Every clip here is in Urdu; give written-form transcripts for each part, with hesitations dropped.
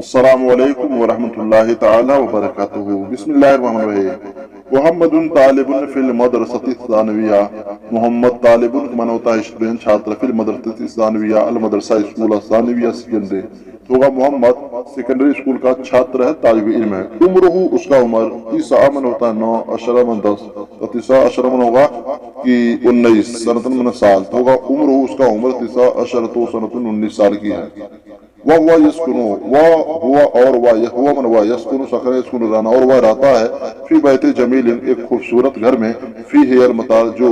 السلام علیکم ورحمۃ اللہ تعالی وبرکاتہ۔ بسم اللہ الرحمن الرحیم۔ محمد طالب فی المدرسۃ الثانویہ، محمد طالب من ہوتا ہے اسٹوڈنٹ چھاتر فی المدرسۃ الثانویہ المدرسہ اسکول الثانویہ سیکنڈری، تو ہوگا محمد سیکنڈری اسکول کا چھاتر ہے، طالب علم ہے۔ عمرہ اس کا عمر 30 من ہوتا ہے 9 اشرہ من 10، تو 30 اشرہ من ہوگا کہ 19 سنتن من سال، تو ہوگا عمرہ اس کا عمر 30 اشرۃ سنتن 19 سال کی ہے۔ وَهُوَ يَسْكُنُ وَهُوَ من هو يسكن سکن يسكن رہنا، اور وہ رہتا ہے فی بیت جمیل ایک خوبصورت گھر میں، فی المطار جو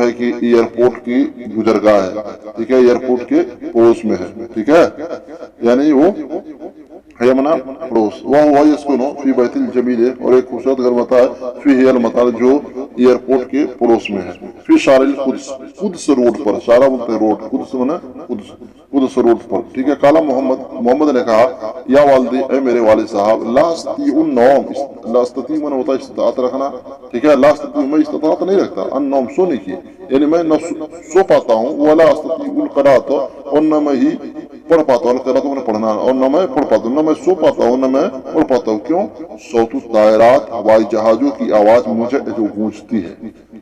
ہے کہ ایئرپورٹ کی گزرگاہ ہے، ٹھیک ہے، ایئرپورٹ کے پڑوس میں ہے، ٹھیک ہے، یعنی وہ یمنا پڑوس۔ وہ یسکنو فی بیت الجمیل، اور ایک خوبصورت گھر ہوتا ہے فی المطار جو ایئرپورٹ کے پڑوس میں ہے، فی شارع القدس قدس روڈ پر، شارع بولتے روڈ، قدس منا قدس روڈ پر، ٹھیک ہے۔ کالا محمد نے کہا یا والدی اے میرے والد صاحب، لا استطیع النوم، لا استطیع من ہوتا ہے استطاعت رکھنا، ٹھیک ہے، لا استطیع میں استطاعت نہیں رکھتا، النوم سونے کی، یعنی میں نہ سو پاتا ہوں، ولا استطیع القرات، اور نہ میں ہی پڑھ پاتا ہوں، القرات میں پڑھنا، اور نہ میں پڑھ پاتا ہوں، نہ میں سو پاتا ہوں، نہ میں پڑھ پاتا ہوں۔ کیوں؟ صوت الطائرات، ہوائی جہازوں کی آواز مجھے جو گونجتی ہے،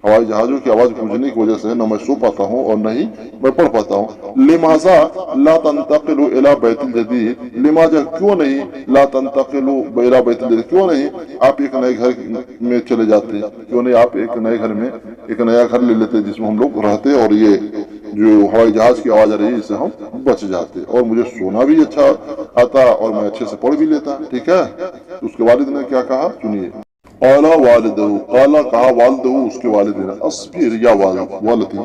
ہوائی جہازوں کی آواز گونجنے کی وجہ سے نہ میں سو پاتا ہوں اور نہ ہی میں پڑھ پاتا ہوں۔ لماذا لا تنتقل الى بیت الجدید، لماذا کیوں نہیں، لا تنتقل الى بیت الجدید کیوں نہیں آپ ایک نئے گھر میں چلے جاتے، کیوں نہیں آپ ایک نئے گھر میں ایک نیا گھر لے لیتے جس میں ہم لوگ رہتے، اور یہ جو ہوائی جہاز کی آواز آ رہی ہے اس سے ہم بچ جاتے، اور مجھے سونا بھی اچھا آتا اور میں اچھے سے پڑھ بھی لیتا، ٹھیک ہے۔ اس کے والد نے کیا کہا سنیے، قال والدہ، قال کہا والدہ اس کے والد نے، اصبر یا والدی،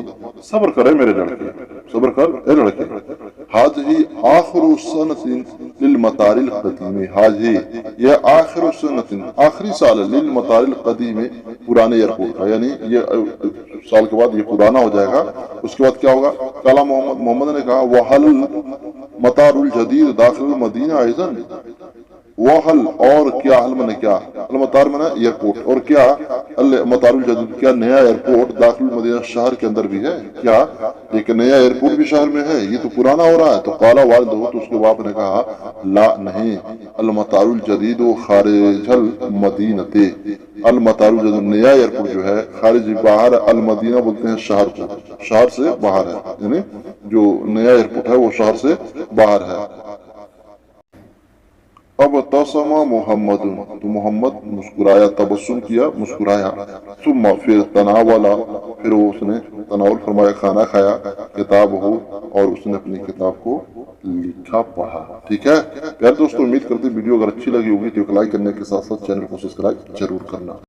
صبر کرے میرے لڑکے، صبر کر اے لڑکے، حاضی آخر سنت للمطار القدیم، حاضی یہ آخر سنت آخری سال للمطار القدیم پرانے ایئرپورٹ کا، یعنی یہ سال کے بعد یہ پرانا ہو جائے گا، اس کے بعد کیا ہوگا؟ کالا محمد نے کہا وحل مطار الجدید داخل المدینہ ایضا، وحل اور کیا، حل میں نے کیا، المطار میں نے ایئرپورٹ، اور کیا مطار الجدید کیا نیا ایئرپورٹ داخل المدینہ شہر کے اندر بھی ہے کیا، لیکن نیا ایئرپورٹ بھی شہر میں ہے، یہ تو پرانا ہو رہا ہے۔ تو قالا والدہ، تو اس کے باپ نے کہا لا نہیں، المطار الجدید خارج المدینہ، المطار الجدید نیا ایئرپورٹ جو ہے خارج باہر، المدینہ بولتے ہیں شہر کو، شہر سے باہر ہے، یعنی جو نیا ایئرپورٹ ہے وہ شہر سے باہر ہے۔ اب تسم محمد، تو محمد مسکرایا، تبسم کیا، مسکرایا، ثم پھر تناولا، پھر اس نے تناول فرمایا، کھانا کھایا، کتاب ہو، اور اس نے اپنی کتاب کو لکھا پڑھا، ٹھیک ہے۔ پیارے دوستوں، امید کرتے ویڈیو اگر اچھی لگی ہوگی تو ایک لائک کرنے کے ساتھ ساتھ چینل کو سبسکرائب ضرور کرنا۔